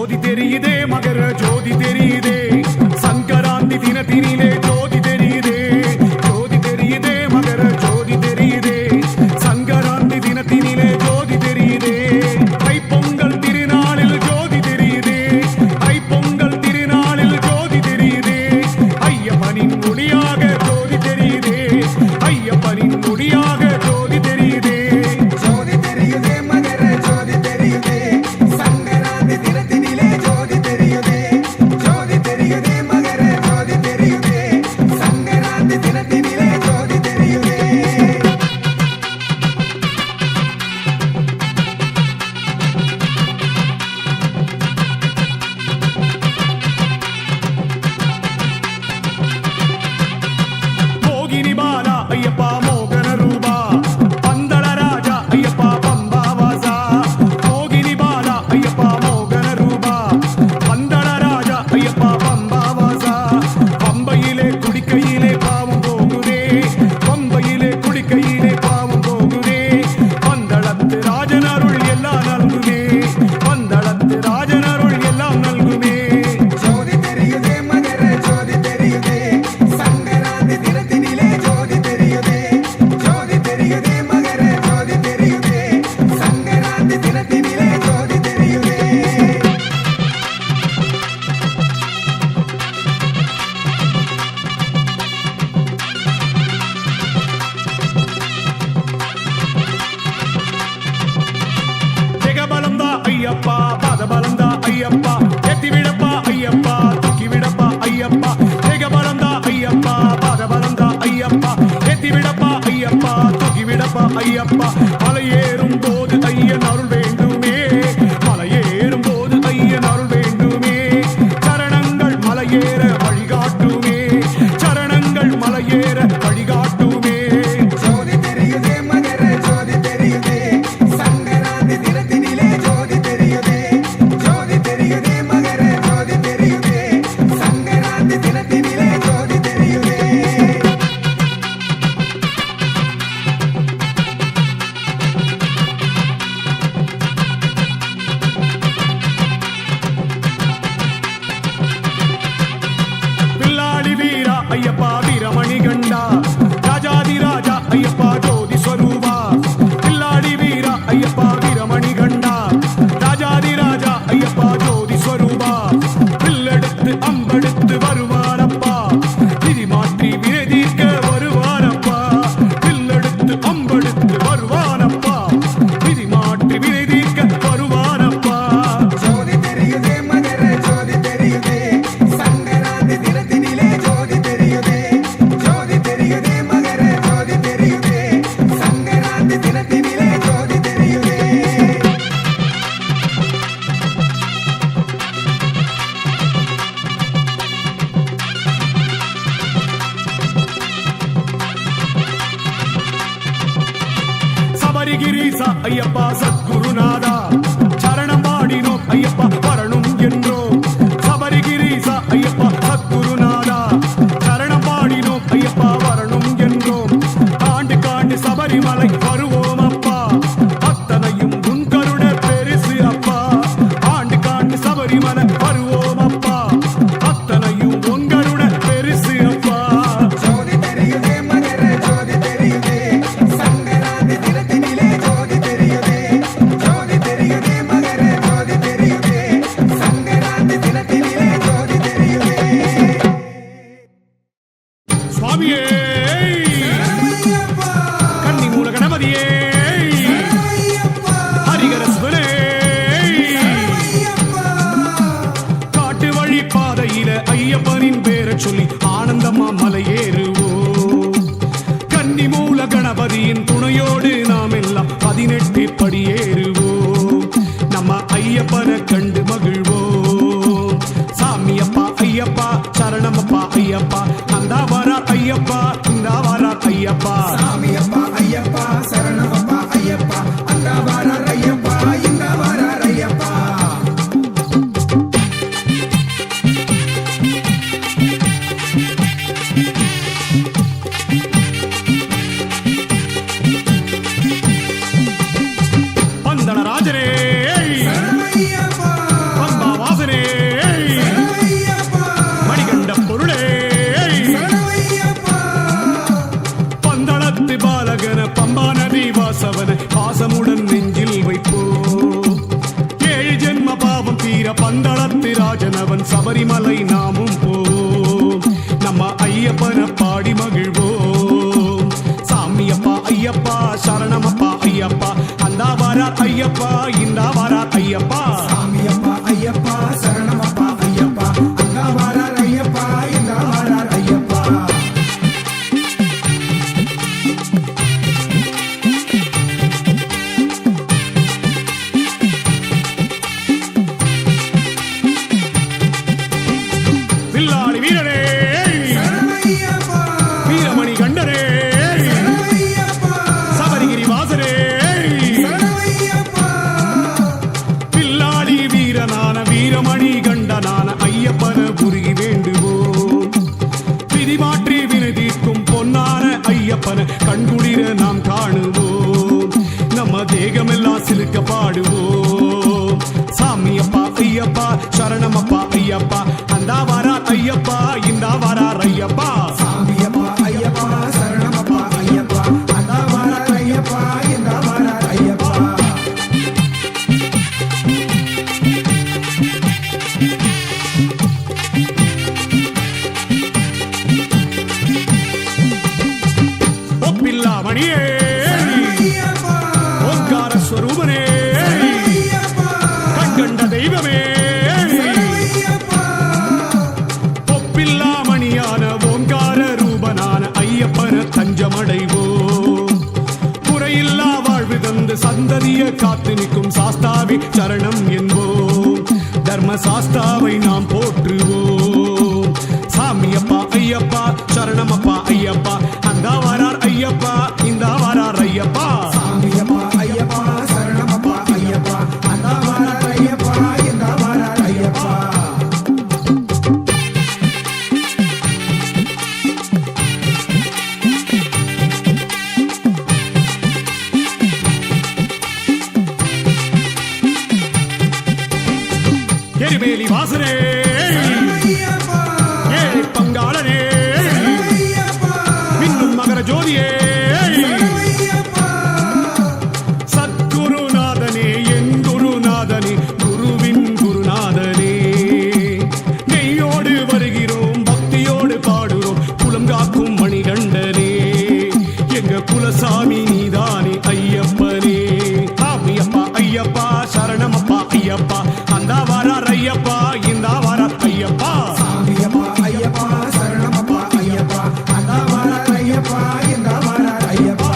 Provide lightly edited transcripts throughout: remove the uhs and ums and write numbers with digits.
ஜோதி தெரியுதே மகர ஜோதி தெரியுதே சங்கராந்தி தினத்தினிலே ஜோதி தெரியுதே ஜோதி தெரியுதே மகர ஜோதி தெரியுதே சங்கராந்தி தினத்தினிலே ஜோதி தெரியுதே தைப்பொங்கல் திருநாளில் ஜோதி தெரியுதே தைப்பொங்கல் திருநாளில் ஜோதி தெரியுதே ஐயப்பனின் முடியாக ஜோதி தெரியுதே ஐயப்பனின் முடியாக ஜோதி தெரியுதே ஐயப்பா மோகன ரூபா பந்தள ராஜா ஐயப்பா பம்பா வாசா மோகினி பாலா ஐயப்பா மோகன ரூபா பந்தள ராஜா ஐயப்பா பம்பா வாசா பம்பையிலே குடிக்கையிலே பாவம் போகுதே பம்பையிலே குடிக்கையிலே பாவம் போகுதே பந்தளத்து ராஜன் அருள் எல்லாம் நல்குமே பந்தளத்து ராஜன் அருள் எல்லாம் நல்குமே ஐயப்பா பாதபலந்தா ஐயப்பா ஏத்தி விடப்பா ஐயப்பா தூக்கி விடப்பா ஐயப்பா தேகபலந்தா ஐயப்பா பாதபலந்தா ஐயப்பா ஏத்தி விடப்பா ஐயப்பா தூக்கி விடப்பா ஐயப்பா மலையேறும் போது ஐயன் அருள் வேண்டுமே மலையேறும் போது ஐயன் அருள் வேண்டுமே சரணங்கள் மலையேற வழிகாட்டுமே சரணங்கள் மலையேற வழிகாட்டுமே ஐயப்பா வீரமணி கண்டா ராஜாதி ராஜா ஐயப்பா ஜோதி ஸ்வரூபா பில்லாடி வீரா ஐயப்பா வீரமணி கண்டா ராஜாதி ராஜா ஐயப்பா ஜோதி ஸ்வரூபா பில்லெடுத்து அம்பெடுத்து வருவானப்பா விதி மாற்றி விரதீர்க்க வருவானப்பா பில்லெடுத்து அம்பெடுத்து வருவானப்பா விதி மாற்றி விரதீர்க்க வருவானப்பா சபரிகிரீசா ஐயப்பா சத்குருநாதா சரணம் பாடினோம் ஐயப்பா வரணும் என்றோம் சபரிகிரீசா ஐயப்பா சத்குருநாதா சரணம் பாடினோம் ஐயப்பா வரணும் என்றோம் காண்டு காண்டு சபரிமலை வருவோம் அப்பா அத்தனையும் உன் கருணை பெருசு அப்பா ஆண்டு காண்டு சபரிமலை வருவோம் அப்பா அத்தனையும் உன் கருணை பெருசு அப்பா சுவாமியே கன்னி மூல கணபதியே ஹரிகரஸ்வரே காட்டு வழி பாதையில ஐயப்பனின் பேரை சொல்லி ஆனந்தமா மலையேறுவோம் கன்னி மூல கணபதியின் துணையோடு நாம் எல்லாம் 18 படி ஏறுவோம் நம்ம ஐயப்பனை கண்டு மகிழ்வோம் சாமியப்பா ஐயப்பா சரணமப்பா ஐயப்பா அந்தா வரார் ஐயப்பா இந்தா வரார் ஐயப்பா சாமியப்பா ஐயப்பா சரணமப்பா ஐயப்பா அந்தா வரார் ஐயப்பா இந்தா வரார் ஐயப்பா பந்தள ராஜரே பம்பா வாச சபரிமலை நாமும் போவோம். நம்ம ஐயப்பனை பாடி மகிழ்வோம். சாமியப்பா ஐயப்பா சரணமப்பா ஐயப்பா, அந்தா வாரார் ஐயப்பா இந்தா வாரார் ஐயப்பா. சாமியப்பா ஐயப்பா சரணமப்பா ஐயப்பா, அங்கா வாரார் ஐயப்பா இந்தா வாரார் ஐயப்பா. வில்லாளி வீரரே சரணமையப்பா, வீரமணி கண்டரே சரணமையப்பா, சபரிகிரி வாசரே சரணமையப்பா. வில்லாளி வீரனான வீரமணி கண்டனான ஐயப்பன உருகி வேண்டுவோம். விதி மாற்றி வினை தீர்க்கும் பொன்னான ஐயப்பன கண்குளிர நாம் காணுவோம். நம்ம தேகமெல்லாம் சிலுக்க பாடுவோம். சாமியப்பா ஐயப்பா சரணமப்பா ஐயப்பா, அந்தா வாரார் ஐயப்பா இந்தா வாரார் ஐயப்பா. சாமியப்பா ஐயப்பா சரணமப்பா ஐயப்பா, அங்கா வாரார் ஐயப்பா இந்தா வாரார் ஐயப்பா. ஒப்பில்லா மணியே சரணமையப்பா, ஓங்கார ஸ்வரூபனே சரணமையப்பா, கண்கண்ட தெய்வமே சரணமையப்பா. ஒப்பில்லா மணியான ஓங்கார ரூபனான ஐயப்பன தஞ்சமடைவோம். குறையில்லா வாழ்வு தந்து சந்ததிய காத்து நிற்கும் சாஸ்தாவி சரணம் என்போம். தர்ம சாஸ்தாவை நாம் போற்றுவோம். சாமியப்பா ஐயப்பா சரணமப்பா ஐயப்பா, அந்தா வாரார் ஐயப்பா இந்தா வாரார் ஐயப்பா. சாமியப்பா ஐயப்பா சரணமப்பா ஐயப்பா, அங்கா வாரார் ஐயப்பா இந்தா வாரார் ஐயப்பா. எரிமேலி வாசனே சரணமையப்பா, ஏழை பங்காளனே சரணமையப்பா, மின்னும் மகர ஜோதியே சரணமையப்பா. சத்குருநாதனே என் குருநாதனே குருவின் குருநாதனே, நெய்யோடு வருகிறோம் பக்தியோடு பாடுறோம் குலம் காக்கும் மணிகண்டனே. எங்க குலசாமி நீதானே ஐயப்பனே. சாமியப்பா ஐயப்பா சரணமப்பா ஐயப்பா, அந்தா வாரார் ஐயப்பா இந்தா வாரார் ஐயப்பா. சாமியப்பா ஐயப்பா சரணமப்பா ஐயப்பா, அங்கா வாரார் ஐயப்பா இந்தா வாரார் ஐயப்பா.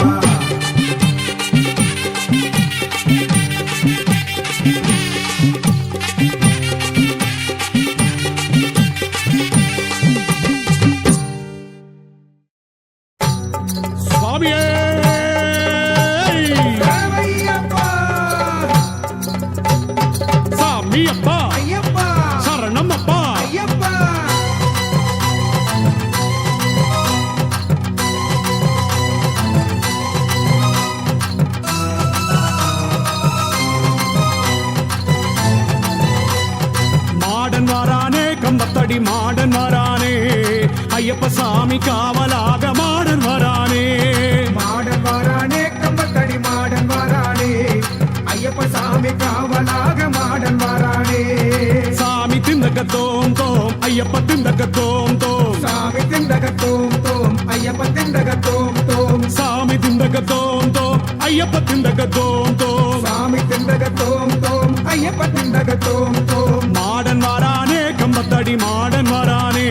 சுவாமியே சரணமையப்பா, சாமியப்பா ஐயப்பா, சரணமப்பா. ஐயப்பா. மாடன் வாரானே கம்பத்தடி மாடன் வாரானே, ஐயப்ப சாமி காவலாக மாடன் வரானே. மாடன் வாரானே கம்பத்தடி மாடன் வாரானே, ஐயப்ப சாமி காவலாக மாடன் வாரானே. சாமி திந்தக தோம் தோம் ஐயப்ப திந்தக தோம் தோம், சாமி திண்டக தோம் தோம் ஐயப்ப திண்டக தோம் தோம். சாமி திந்தக தோம் தோம் ஐயப்ப திந்தக தோம் தோம். சாமி திண்டக தோம் தோம் ஐயப்ப திண்டக தோம் தோம். மாடன் வாரானே கம்பத்தடி மாடன் வரானே,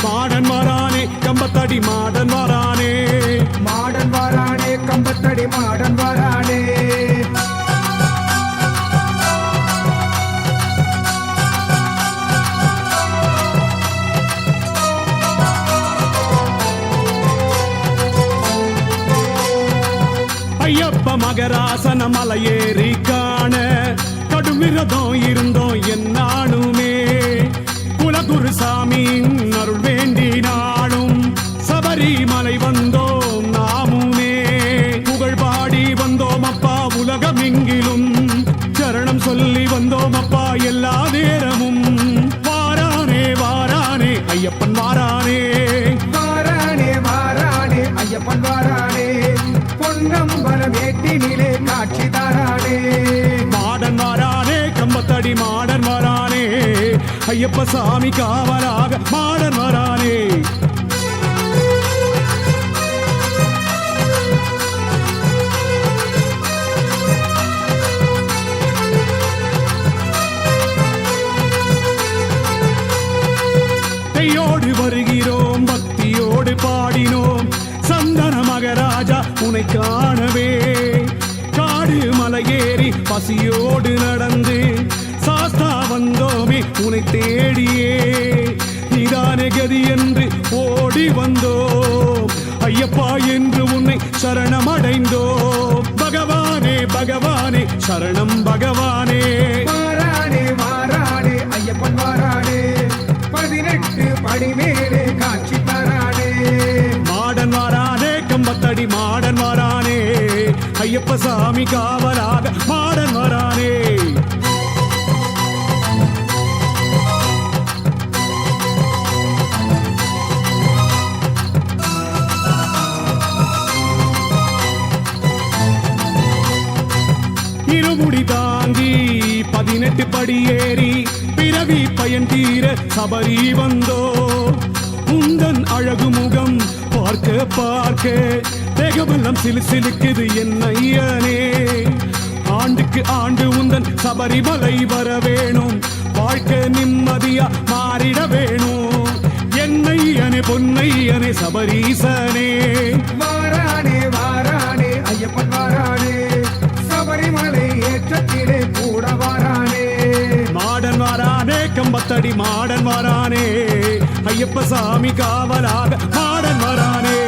மாடன் வரானே கம்பத்தடி மாடன் வரானே. மாடன் வாரானே கம்பத்தடி மாடன் வாரானே. ஐயப்ப மகராசன மலையேறி காண கடும் விரதம் இருந்தோம் என்னாலுமே. குலகுரு சாமியின் அருள் வேண்டினாலும் சபரிமலை வந்தோம் நாமுமே. புகழ் பாடி வந்தோம் அப்பா உலகமெங்கிலும், சரணம் சொல்லி வந்தோம் அப்பா எல்லா நேரமும். வாரானே வாரானே ஐயப்பன் வாரானே, வாரானே வாரானே ஐயப்பன் வாரானே. பொன்னம்பல வேட்டினிலே காட்சி தாரானே. மாடன் வாரானே கம்பத்தடி மாடன் வரானே, ஐயப்ப சாமி காவலாக மாடன் வரானே. ோடு வருகிறோம், பக்தியோடு பாடினோம், சந்தன மகராஜா உனை காணவே. காடு மலையேறி பசியோடு நடந்து சாஸ்தா வந்தோமே உனை தேடியே. நீதானே கதி என்று ஓடி வந்தோம், ஐயப்பா என்று உன்னை சரணமடைந்தோம். பகவானே பகவானே சரணம் பகவானே. வாரானே வாரானே ஐயப்பன் வாரானே, 18 படி மேலே காட்சி தரானே. மாடன் வாரானே, கம்பத்தடி மாடன் வாரானே, ஐயப்ப சாமி காவலாக மாடன் வரானே. இருமுடி தாங்கி 18 படி ஏறி பிறவி பயன் தீர சபரி வந்தோ. உந்தன் அழகு முகம் பார்க்க பார்க்க தேகமெல்லாம் சிலுக்குது என் ஐயனே. ஆண்டுக்கு ஆண்டு உந்தன் சபரிமலை வர வேணும், வாழ்க்கை நிம்மதியா மாறிட வேணும். என்னையனே பொன்னையனே சபரீசனே. வாரானே வாரானே ஐயப்பன் வாரானே, சபரிமலை ஏற்றத்திலே கூட வாரானே. மாடன் வாரானே, கம்பத்தடி மாடன் வாரானே, ஐயப்ப சாமி காவலாக மாடன் வரானே.